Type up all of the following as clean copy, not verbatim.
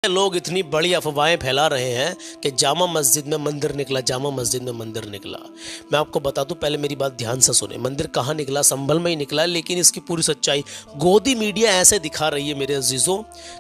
लोग इतनी बड़ी अफवाहें फैला रहे हैं कि जामा मस्जिद में मंदिर निकला, जामा मस्जिद में मंदिर निकला। मैं आपको बता दूं, पहले मेरी बात ध्यान से सुने। मंदिर कहाँ निकला? संभल में ही निकला, लेकिन इसकी पूरी सच्चाई गोदी मीडिया ऐसे दिखा रही है मेरे अजीज़ों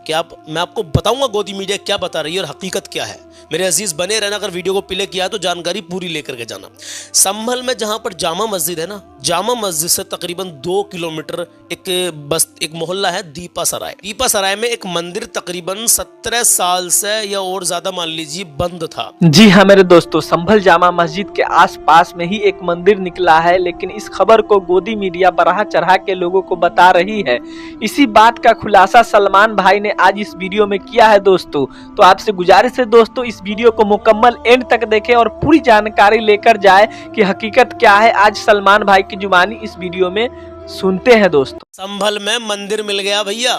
कि मैं आपको बताऊंगा गोदी मीडिया क्या बता रही है और हकीकत क्या है। मेरे अजीज़ बने रहना, अगर वीडियो को प्ले किया है तो जानकारी पूरी लेकर के जाना। संभल में जहाँ पर जामा मस्जिद है ना, जामा मस्जिद से तकरीबन 2 किलोमीटर एक मोहल्ला है दीपा सराय। दीपा सराय में एक मंदिर तकरीबन 17 साल से या और ज्यादा मान लीजिए बंद था। जी हाँ मेरे दोस्तों, संभल जामा मस्जिद के आसपास में ही एक मंदिर निकला है, लेकिन इस खबर को गोदी मीडिया बढ़ा चढ़ा के लोगों को बता रही है। इसी बात का खुलासा सलमान भाई ने आज इस वीडियो में किया है दोस्तों। तो आपसे गुजारिश है दोस्तों, इस वीडियो को मुकम्मल एंड तक देखें और पूरी जानकारी लेकर जाए कि हकीकत क्या है। आज सलमान भाई की जुबानी इस वीडियो में सुनते हैं दोस्तों। संभल में मंदिर मिल गया भैया,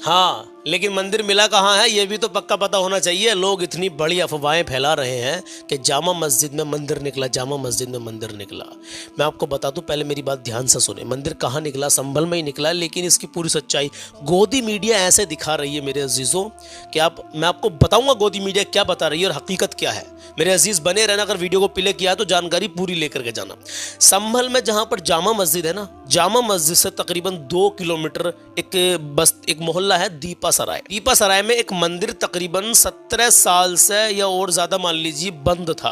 हाँ, लेकिन मंदिर मिला कहाँ है ये भी तो पक्का पता होना चाहिए। लोग इतनी बड़ी अफवाहें फैला रहे हैं कि जामा मस्जिद में मंदिर निकला, जामा मस्जिद में मंदिर निकला। मैं आपको बता दूं, पहले मेरी बात ध्यान से सुने। मंदिर कहाँ निकला? संभल में ही निकला, लेकिन इसकी पूरी सच्चाई गोदी मीडिया ऐसे दिखा रही है मेरे अजीज़ों कि मैं आपको बताऊंगा गोदी मीडिया क्या बता रही है और हकीकत क्या है। मेरे अजीज़ बने रहना, अगर वीडियो को प्ले किया है तो जानकारी पूरी लेकर के जाना। संभल में जहाँ पर जामा मस्जिद है ना, जामा मस्जिद से तकरीबन 2 किलोमीटर एक मोहल्ला है दीपा सराय। दीपा सराय में एक मंदिर तकरीबन 17 साल से या और ज्यादा मान लीजिए बंद था।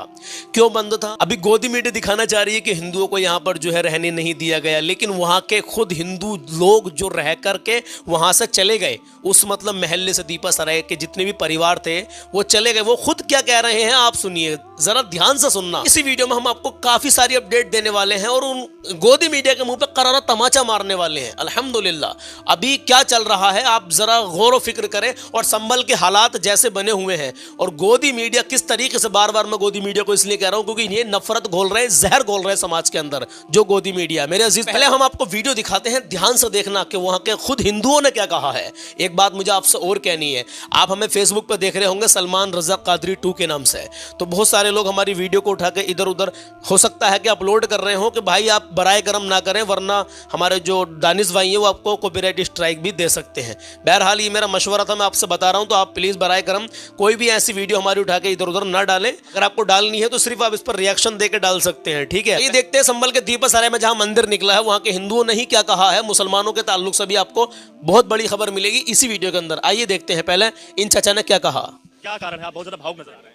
क्यों बंद था? अभी गोदी मीडिया दिखाना चाह रही है कि हिंदुओं को यहाँ पर जो है रहने नहीं दिया गया, लेकिन वहां के खुद हिंदू लोग जो रह करके वहां से चले गए, उस मतलब महल्ले से दीपा सराय के जितने भी परिवार थे वो चले गए। वो खुद क्या कह रहे हैं आप सुनिए, जरा ध्यान से सुनना। इसी वीडियो में हम आपको काफी सारी अपडेट देने वाले हैं और उन गोदी मीडिया के मुंह पे करारा तमाचा मारने वाले हैं। अल्हम्दुलिल्लाह अभी क्या चल रहा है आप जरा गौर फिक्र करें, और संभल के हालात जैसे बने हुए हैं और गोदी मीडिया किस तरीके से, बार बार मैं गोदी मीडिया को इसलिए कह रहा हूं क्योंकि ये नफरत घोल रहे हैं, जहर घोल रहे हैं समाज के अंदर जो गोदी मीडिया। मेरे अजीज, पहले हम आपको वीडियो दिखाते हैं, ध्यान से देखना कि वहां के खुद हिंदुओं ने क्या कहा है। एक बात मुझे आपसे और कहनी है, आप हमें फेसबुक पर देख रहे होंगे सलमान रजा कादरी 2 के नाम से, तो बहुत सारे लोग हमारी वीडियो को उठा के इधर उधर हो सकता है कि अपलोड कर रहे हो कि भाई आप बराए करम ना करें, वरना हमारे जो दानिश भाई है वो आपको कॉपीराइट स्ट्राइक भी दे सकते हैं। बहरहाल ये मेरा मशवरा था, मैं आपसे बता रहा हूं, तो आप प्लीज बराए करम कोई भी ऐसी वीडियो हमारी उठा के इधर उधर ना डालें। अगर आपको डालनी है तो सिर्फ आप इस पर रिएक्शन देकर डाल सकते हैं, ठीक है। ये देखते हैं संभल के दीपा सराय में जहां मंदिर निकला है वहां के हिंदुओं ने ही क्या कहा है। मुसलमानों के ताल्लुक से भी आपको बहुत बड़ी खबर मिलेगी इसी वीडियो के अंदर। आइए देखते हैं पहले इन चाचा ने क्या कहा। क्या कारण है? आप बहुत ज्यादा भावुक नजर आ रहे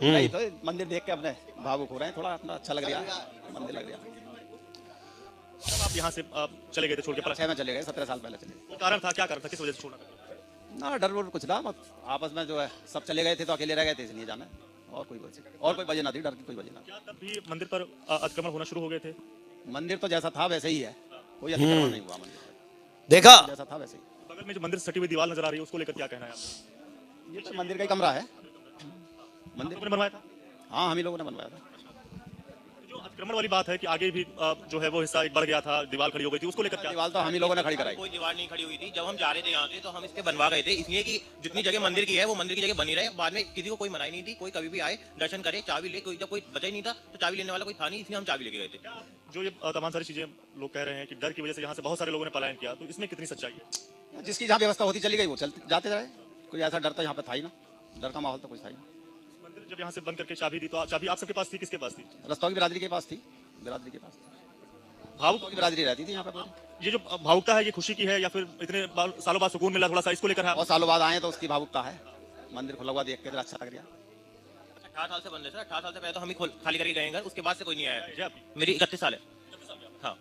हैं। नहीं तो मंदिर देख के अपने भावुक हो रहे हैं, थोड़ा अपना अच्छा लग रहा है, मंदिर लग रहा है। आप यहाँ से चले गए थे छोड़ के? 6 में चले गए, 17 साल पहले चले गए। कारण था, क्या कारण था, किस वजह से छोड़ना? ना डर वोर कुछ ना, आपस में जो है सब चले गए थे तो अकेले रह गए थे, इसलिए जाना है। और कोई वजह ना थी, डर की कोई वजह ना। क्या तब भी मंदिर पर अतिक्रमण होना शुरू हो गए थे? मंदिर तो जैसा था वैसे ही है, कोई अतिक्रमण नहीं हुआ। मंदिर देखा, जैसा था वैसे ही। बगल में जो मंदिर से सटी हुई दीवार नजर आ रही है उसको लेकर क्या कहना है आपका? ये तो मंदिर का ही कमरा है। मंदिर ने बनवाया था? हाँ, हम ही लोगों ने बनवाया था। जो अतिक्रमण वाली बात है कि आगे भी जो है वो हिस्सा एक बढ़ गया था, दीवार खड़ी हो गई थी, उसको लेकर क्या? दीवार तो हम ही लोगों ने खड़ी कराई। कोई दीवार नहीं खड़ी हुई थी। जब हम जा रहे थे यहाँ से तो हम इसके बनवा गए थे, इसलिए कि जितनी जगह मंदिर की है वो मंदिर की जगह बनी रहे। बाद में किसी को कोई मनाही नहीं थी, कोई कभी भी आए दर्शन करे, चाबी ले, कोई जब कोई बचा ही नहीं था तो चाबी लेने वाला कोई था नहीं, इसलिए हम चाबी लेके गए थे। जो ये तमाम सारी चीजें लोग कह रहे हैं कि डर की वजह से यहाँ से बहुत सारे लोगों ने पलायन किया, तो इसमें कितनी सच्चाई है? जिसकी जहाँ व्यवस्था होती चली गई वो चलते जाते रहे, कोई ऐसा डर तो यहाँ पे था ही ना, डर का माहौल तो कुछ था ही ना। मंदिर जब यहाँ से बंद करके चाबी दी तो चाबी आप सबके पास थी, किसके पास थी? रस्तों की बिरादरी के पास थी, बिरादरी के पास भावुक की बिरादरी रहती थी यहाँ पे। ये जो भावुकता है ये खुशी की है या फिर इतने सालों बाद सुकून मिला थोड़ा सा, इसको लेकर है? और सालों बाद आए तो उसकी भावुकता है। मंदिर खुला हुआ देख के अच्छा लग रहा। 18 साल से बन रहे थे, 18 साल से पहले तो हम ही खाली करके गए, उसके बाद से कोई नहीं आया। जी, मेरी 31 साल है। हाँ,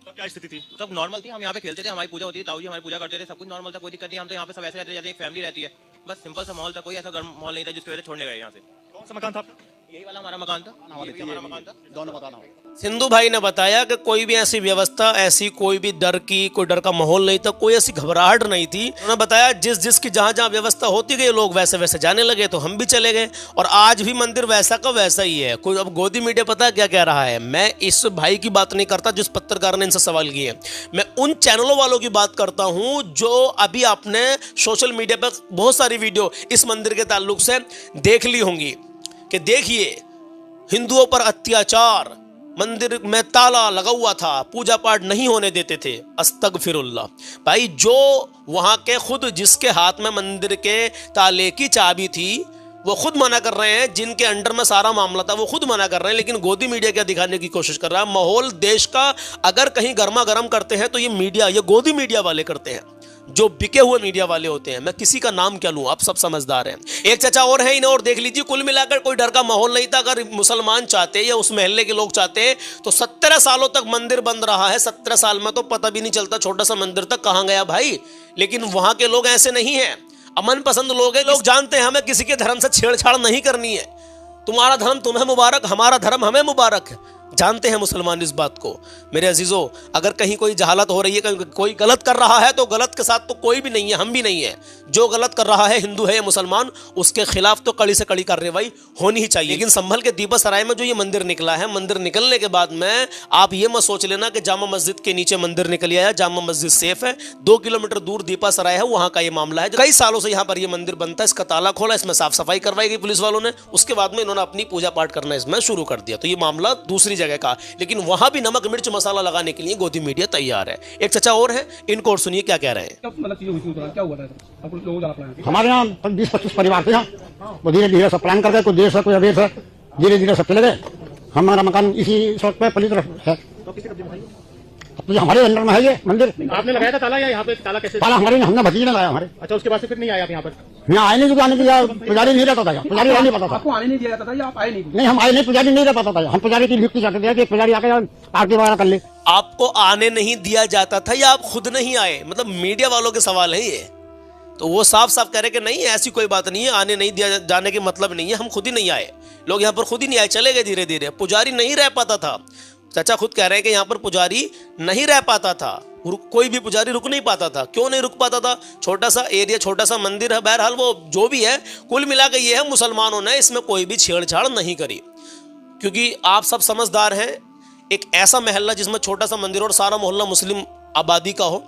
तो क्या स्थिति थी? सब नॉर्मल थी, हम यहाँ पे खेलते थे, हमारी पूजा होती थी, ताऊ जी हमारी पूजा करते थे, सब कुछ नॉर्मल था, कोई दिक्कत नहीं। हम तो यहाँ पे सब ऐसे रहते जैसे एक फैमिली रहती है, बस सिंपल सा माहौल था, कोई ऐसा गर्म माहौल नहीं था जिसकी वजह से छोड़ने गए यहाँ से। कौन सा मकान था? यही वाला हमारा मकान था, ये भी हमारा मकान था, दोनों मकान हो। सिंधु भाई ने बताया कि कोई भी ऐसी व्यवस्था, ऐसी कोई भी कोई डर का माहौल नहीं था, कोई ऐसी घबराहट नहीं थी। उन्होंने बताया जिसकी जहां जहां व्यवस्था होती गई लोग वैसे वैसे जाने लगे, तो हम भी चले गए और आज भी मंदिर वैसा का वैसा ही है। कोई अब गोदी मीडिया पता क्या कह रहा है, मैं इस भाई की बात नहीं करता जिस पत्रकार ने इनसे सवाल किए, मैं उन चैनलों वालों की बात करता हूं जो अभी आपने सोशल मीडिया पर बहुत सारी वीडियो इस मंदिर के ताल्लुक से देख ली होंगी कि देखिए हिंदुओं पर अत्याचार, मंदिर में ताला लगा हुआ था, पूजा पाठ नहीं होने देते थे। अस्तगफिरुल्लाह। भाई जो वहां के खुद जिसके हाथ में मंदिर के ताले की चाबी थी वो खुद मना कर रहे हैं, जिनके अंडर में सारा मामला था वो खुद मना कर रहे हैं, लेकिन गोदी मीडिया क्या दिखाने की कोशिश कर रहा है। माहौल देश का अगर कहीं गर्मा गर्म करते हैं तो ये मीडिया, ये गोदी मीडिया वाले करते हैं, जो बिके हुए मीडिया वाले होते हैं। मैं किसी का नाम क्या लूं, आप सब समझदार हैं। एक चचा और हैं, इन्हें और देख लीजिए। कुल मिलाकर कोई डर का माहौल नहीं था। अगर मुसलमान चाहते या उस महल्ले के लोग चाहते तो 17 सालों तक मंदिर बंद रहा है। 17 साल में तो पता भी नहीं चलता छोटा सा मंदिर तक कहां गया भाई। लेकिन वहां के लोग ऐसे नहीं हैं, अमन पसंद लोग हैं। लोग जानते हैं हमें किसी के धर्म से छेड़छाड़ नहीं करनी है। तुम्हारा धर्म तुम्हें मुबारक, हमारा धर्म हमें मुबारक है। जानते हैं मुसलमान इस बात को। मेरे अजीजों, अगर कहीं कोई जहालत हो रही है, कोई गलत कर रहा है, तो गलत के साथ तो कोई भी नहीं है, हम भी नहीं है। जो गलत कर रहा है, हिंदू है या मुसलमान, उसके खिलाफ तो कड़ी से कड़ी कार्रवाई होनी ही चाहिए। लेकिन संभल के दीपा सराय में जो ये मंदिर निकला है, मंदिर निकलने के बाद में आप ये मत सोच लेना कि जामा मस्जिद के नीचे मंदिर निकल आया, जामा मस्जिद सेफ है। 2 किलोमीटर दूर दीपा सराय है, वहां का ये मामला है। कई सालों से यहाँ पर ये मंदिर बनता है, इसका ताला खोला, इसमें साफ सफाई करवाई गई पुलिस वालों ने। उसके बाद में इन्होंने अपनी पूजा पाठ करना इसमें शुरू कर दिया। तो ये मामला दूसरी जगह का, लेकिन वहां भी नमक मिर्च मसाला लगाने के लिए गोदी मीडिया तैयार है। एक चचा और है, इनको और सुनिए क्या कह रहे हैं। हमारे यहाँ 20-25 परिवार थे यहाँ, वो धीरे धीरे सब प्लान कर गए, कुछ देर से कुछ अदेर से धीरे धीरे सब चले गए। हमारा मकान इसी सड़क पे पली तरफ है। तो हमारे अंदर में है ये मंदिर। आपने लगाया था ताला या यहाँ पे ताला कैसे? ताला हमारे हमने भतीजे ने लगाया हमारे। अच्छा, उसके बाद से फिर नहीं आया आप यहाँ पर? यहाँ आए नहीं, क्योंकि आने की पुजारी नहीं रहता था, पुजारी नहीं पता था। आपको आने नहीं दिया जाता था या आप आए नहीं? नहीं, हम आए नहीं, पुजारी नहीं रह पाता था। हम पुजारी की नियुक्ति चाहते थे कि पुजारी आके आरती वगैरह कर ले। आपको आने नहीं दिया जाता था या आप खुद नहीं आए? मतलब मीडिया वालों के सवाल है ये। तो वो साफ साफ कह रहे कि नहीं, ऐसी कोई बात नहीं है, आने नहीं दिया जाने के मतलब नहीं है, हम खुद ही नहीं आए। लोग यहाँ पर खुद ही नहीं आए, चले गए धीरे धीरे। पुजारी नहीं रह पाता था। चाचा खुद कह रहे हैं कि यहाँ पर पुजारी नहीं रह पाता था, कोई भी पुजारी रुक नहीं पाता था। क्यों नहीं रुक पाता था? छोटा सा एरिया, छोटा सा मंदिर है। बहरहाल वो जो भी है, कुल मिला के ये है, मुसलमानों ने इसमें कोई भी छेड़छाड़ नहीं करी, क्योंकि आप सब समझदार हैं। एक ऐसा महल्ला जिसमें छोटा सा मंदिर और सारा मोहल्ला मुस्लिम आबादी का हो,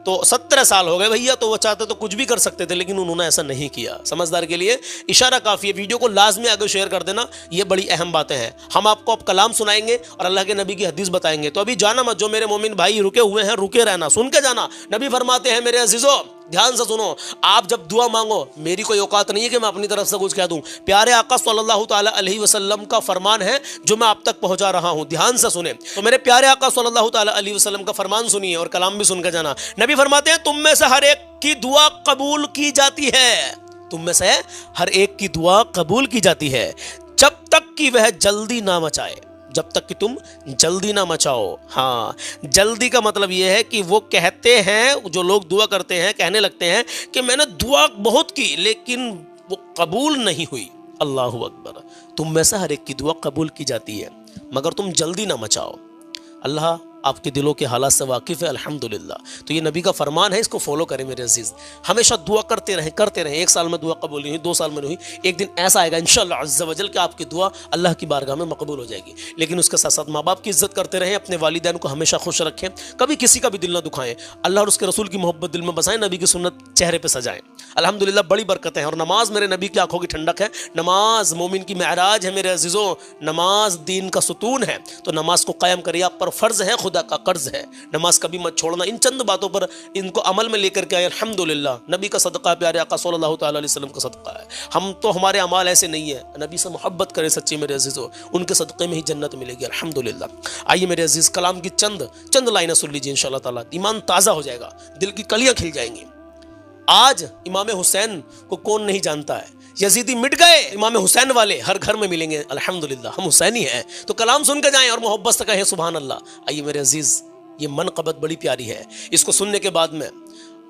तो 17 साल हो गए भैया, तो वो चाहते तो कुछ भी कर सकते थे, लेकिन उन्होंने ऐसा नहीं किया। समझदार के लिए इशारा काफी है। वीडियो को लाजमी आगे शेयर कर देना, ये बड़ी अहम बातें हैं। हम आपको अब कलाम सुनाएंगे और अल्लाह के नबी की हदीस बताएंगे। तो अभी जाना मत, जो मेरे मोमिन भाई रुके हुए हैं, रुके रहना, सुन के जाना। नबी फरमाते हैं, मेरे अजीजों ध्यान से सुनो, आप जब दुआ मांगो, मेरी कोई औकात नहीं है कि मैं अपनी तरफ से कुछ कह दूं। प्यारे आका सल्लल्लाहु ताला अलैहि वसल्लम का फरमान है जो मैं आप तक पहुंचा रहा हूं, ध्यान से सुने। तो मेरे प्यारे आका सल्लल्लाहु ताला अलैहि वसल्लम का फरमान सुनिए और कलाम भी सुनकर जाना। नबी फरमाते हैं, तुम में से हर एक की दुआ कबूल की जाती है। तुम में से हर एक की दुआ कबूल की जाती है जब तक कि वह जल्दी ना मचाए, जब तक कि तुम जल्दी ना मचाओ। हाँ, जल्दी का मतलब यह है कि वो कहते हैं, जो लोग दुआ करते हैं, कहने लगते हैं कि मैंने दुआ बहुत की लेकिन वो कबूल नहीं हुई। अल्लाहु अकबर। तुम में से हर एक की दुआ कबूल की जाती है मगर तुम जल्दी ना मचाओ। अल्लाह आपके दिलों के हालात से वाकिफ है, अल्हम्दुलिल्लाह। तो ये नबी का फरमान है, इसको फॉलो करें मेरे अजीज। हमेशा दुआ करते रहें, करते रहें। 1 साल में दुआ कबूल नहीं हुई, 2 साल में नहीं हुई, एक दिन ऐसा आएगा इंशाअल्लाह अज़्ज़ा वजल कि आपकी दुआ अल्लाह की बारगाह में मकबूल हो जाएगी। लेकिन उसके साथ साथ माँ बाप की इज्जत करते रहें, अपने वालिदैन को हमेशा खुश रखें, कभी किसी का भी दिल ना दुखाएं। अल्लाह और उसके रसूल की मोहब्बत दिल में बसाएं, नबी की सुन्नत चेहरे पर सजाएं। अल्हम्दुलिल्लाह बड़ी बरकत है। और नमाज मेरे नबी की आंखों की ठंडक है। नमाज मोमिन की महराज है मेरे अजीजों। नमाज दीन का सुतून है। तो नमाज को कायम करिए, आप पर फर्ज है, खुदा का कर्ज है। नमाज कभी मत छोड़ना। इन चंद बातों पर इनको अमल में लेकर के आए, अल्हम्दुलिल्लाह। नबी का सदका, प्यारे आका सल्लल्लाहु ताला अलैहि वसल्लम का सदका है। हम तो, हमारे अमाल ऐसे नहीं है। नबी से मोहब्बत करें सच्ची मेरे अजीजों, उनके सदक़े में ही जन्नत मिलेगी, अल्हम्दुलिल्लाह। आइए मेरे अजीज, कलाम की चंद लाइनें सुन लीजिए, इंशाअल्लाह ताला ईमान ताज़ा हो जाएगा, दिल की कलियां खिल जाएंगी। आज इमाम हुसैन को कौन नहीं जानता है? यजीदी मिट गए, इमाम हुसैन वाले हर घर में मिलेंगे, अल्हम्दुलिल्लाह। हम हुसैनी हैं। तो कलाम सुन के जाएं और मोहब्बत से कहें सुभान अल्लाह। आइए मेरे अजीज, ये मनक़बत बड़ी प्यारी है। इसको सुनने के बाद में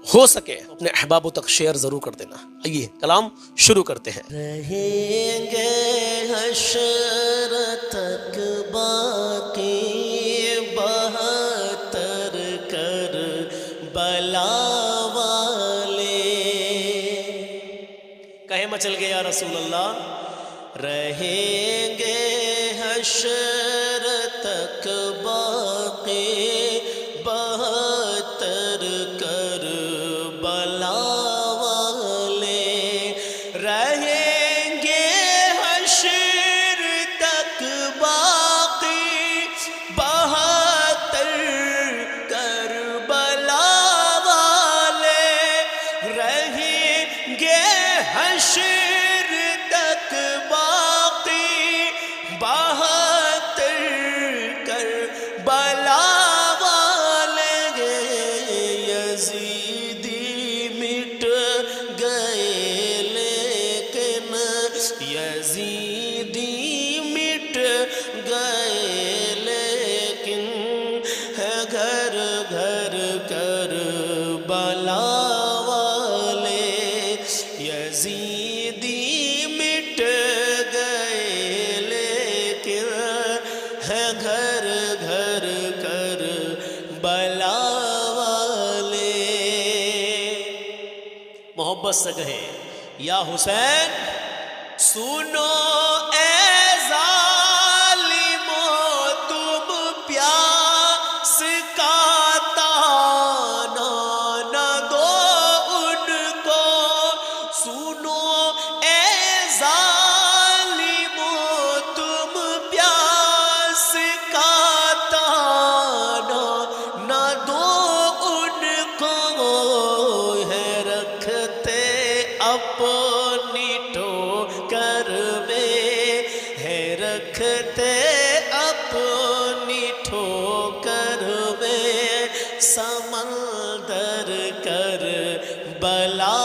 हो सके अपने अहबाबों तक शेयर जरूर कर देना। आइए कलाम शुरू करते हैं। रहेंगे हश्र तक बाकी 72 कर बला वाले, कहे मचल गए या रसूल अल्लाह। रहेंगे हश्र तक बाकी 72 कर बला वाले, रहेंगे हश्र तक बाकी हश्र तक बाकी 72 कर बला वाले यजीदी मिट गए लेकिन यजीदी मिट गए लेकिन है घर घर कर बला वाले यजीदी मिट गए लेकिन है घर घर कर बला वाले। मोहब्बत से कहे या हुसैन सुनो ए जालिमो तुम प्यास का ताना न दो उनको। सुनो ए जालिमो तुम प्यास का ताना न दो उनको। है रखते अपनी ठोकर में है रखते अपनी ठोकर में समंदर कर बला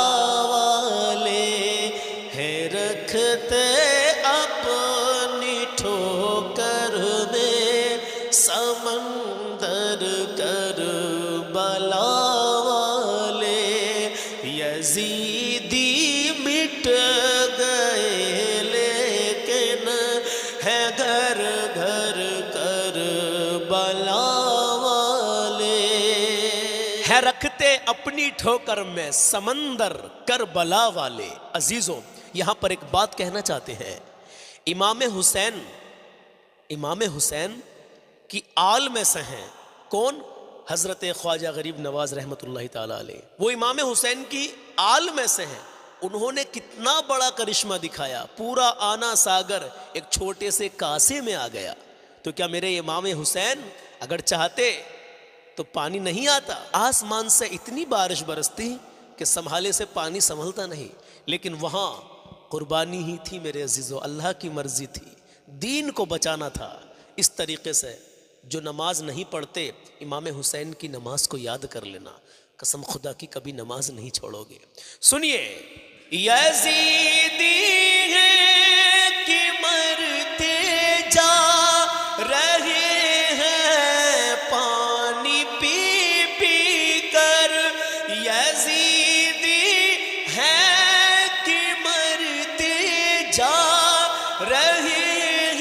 वाले है रखते अपनी ठोकर में समंदर कर बला वाले यजीदी मिट गए लेकिन है घर घर कर बला वाले। है रखते अपनी ठोकर में समंदर कर बला वाले। अजीजों, यहां पर एक बात कहना चाहते हैं। इमाम हुसैन की आल में से हैं कौन? हजरत ख्वाजा गरीब नवाज रहमतुल्लाह ताला अलैह। वो इमाम हुसैन की आल में से हैं। उन्होंने कितना बड़ा करिश्मा दिखाया। पूरा आना सागर एक छोटे से कासे में आ गया। तो क्या मेरे इमाम हुसैन अगर चाहते तो पानी नहीं आता? आसमान से इतनी बारिश बरसती कि संभाले से पानी संभलता नहीं, लेकिन वहां कुर्बानी ही थी मेरे अजीजों, अल्लाह की मर्जी थी, दीन को बचाना था। इस तरीके से जो नमाज नहीं पढ़ते, इमाम हुसैन की नमाज को याद कर लेना, कसम खुदा की कभी नमाज नहीं छोड़ोगे। सुनिए, यजीदी हैं कि मरते जा रहे हैं पानी पी पी कर। यजीदी हैं कि मरते जा रहे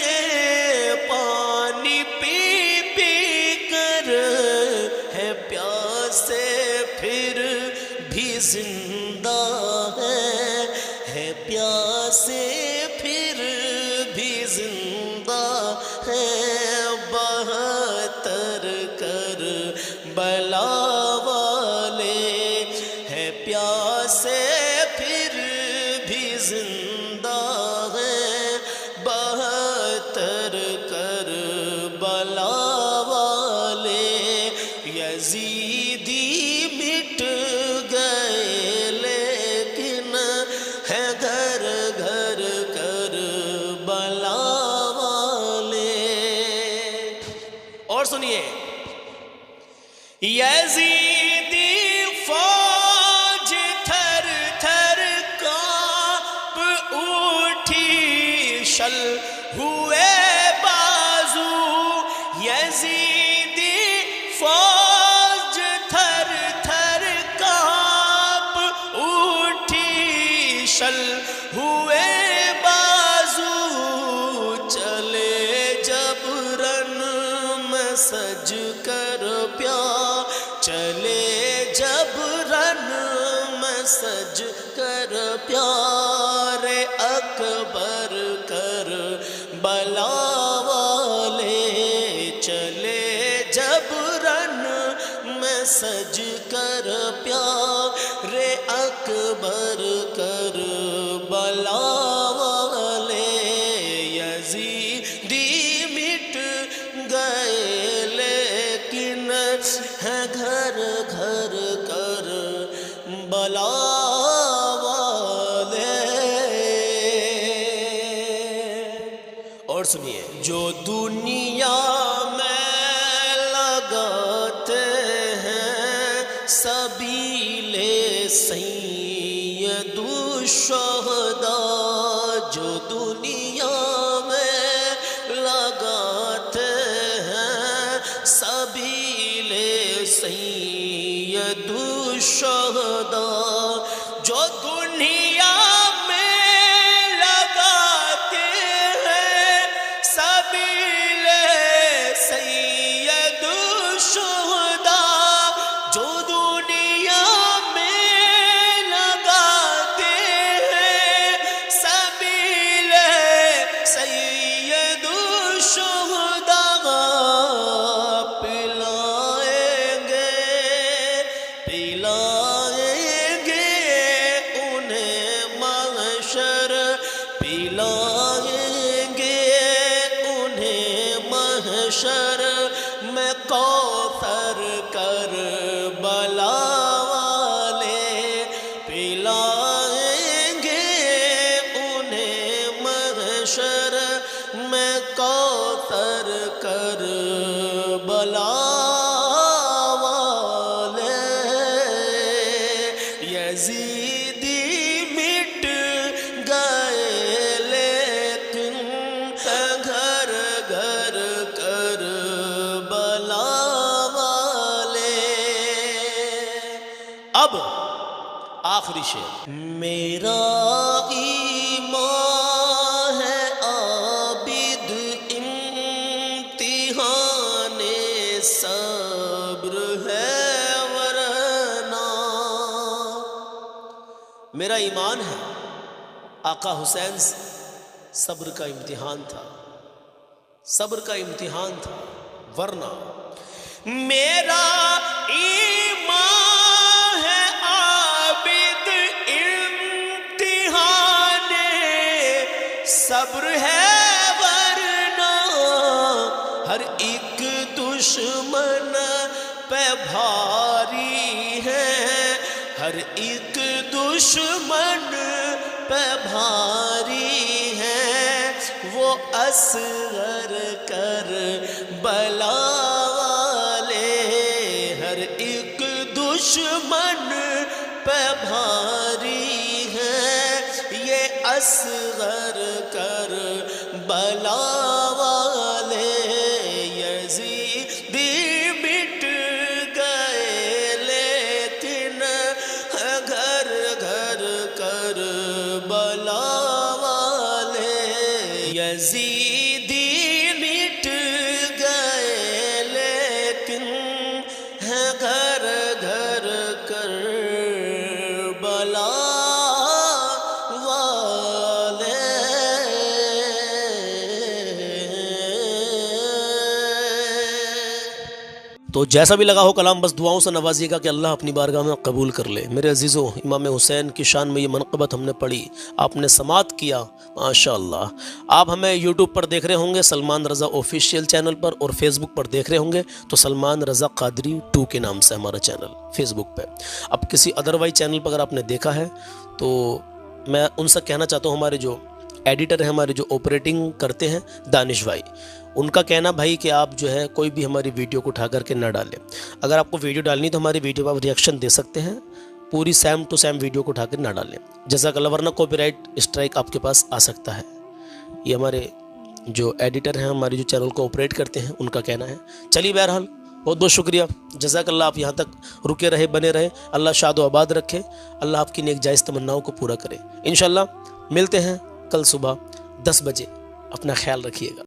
हैं पानी पी पी कर। है प्यासे फिर भी जिंदा है प्यासे फिर भी जिंदा है। 72 कर बला वाले है प्यासे फिर भी जिंदा है। 72 कर बला वाले यजीदी मिट गए लेकिन है घर घर कर बला वाले। और सुनिए, यजीदी फौज थर थर कांप उठी, शल हुए बाजू। यजीदी फौज थर थर कांप उठी, शल हुए बाजू। चले जब रन में सज कर प्या, चले जब रन में सज कर प्यारे अकबर कर बला वाले। चले जब रन में सज कर प्यारे अकबर कर बला वाले। यजीदी मिट गए लेकिन है घर घर कर बला वाले। सुनिए। जो दुनिया में लगाते हैं सबीले सैयदु शुहदा, जो दुनिया में लगाते हैं सबीले सैयदु शुहदा, जो दुनिया शर में कौसर कर बला वाले पिलाएंगे उन्हें महशर में कौसर कर बला वाले। यजीदी मिट गए लेकिन घर घर कर बला वाले। अब आखिरी शेर। मेरा ईमान है आबिद इम्तिहाने सब्र है वरना। मेरा ईमान है आका हुसैन सब्र का इम्तिहान था, सब्र का इम्तिहान था वरना। मेरा ईमान है आबिद इम्तिहाने सब्र है वरना। हर एक दुश्मन पे भारी है, हर एक दुश्मन पे भारी है। वो असगर कर बला वाले, हर एक दुश्मन पे भारी है। ये असगर कर बला वाले। यजीदी मिट गए लेकिन घर घर कर बला वाले। यजीदी मिट गए लेकिन घर घर कर बला वाले। तो जैसा भी लगा हो कलाम बस दुआओं से नवाजिएगा कि अल्लाह अपनी बारगाह में कबूल कर ले। मेरे अजीज़ों, इमाम हुसैन की शान में ये मनक़बत हमने पढ़ी, आपने समात किया, माशाअल्लाह। आप हमें यूट्यूब पर देख रहे होंगे सलमान रज़ा ऑफिशियल चैनल पर, और फेसबुक पर देख रहे होंगे तो सलमान रज़ा क़ादरी 2 के नाम से हमारा चैनल फेसबुक पे। अब किसी अदरवाइज चैनल पर अगर आपने देखा है तो मैं उनसे कहना चाहता हूँ, हमारे जो एडिटर हैं, हमारे जो ऑपरेटिंग करते हैं दानिश भाई, उनका कहना भाई कि आप जो है कोई भी हमारी वीडियो को उठा करके न डालें। अगर आपको वीडियो डालनी तो हमारी वीडियो पर आप रिएक्शन दे सकते हैं, पूरी सेम टू सेम वीडियो को उठाकर ना डालें, जज़ाकल्लाह, वरना कॉपीराइट स्ट्राइक आपके पास आ सकता है। ये हमारे जो एडिटर हैं, हमारे जो चैनल को ऑपरेट करते हैं, उनका कहना है। चलिए बहरहाल बहुत बहुत शुक्रिया, जज़ाकल्लाह, आप यहाँ तक रुके रहे, बने रहे। अल्लाह शाद व आबाद रखे, अल्लाह आपकी नेक जायज़ तमन्नाओं को पूरा करे। इंशाअल्लाह मिलते हैं कल सुबह 10 बजे। अपना ख्याल रखिएगा।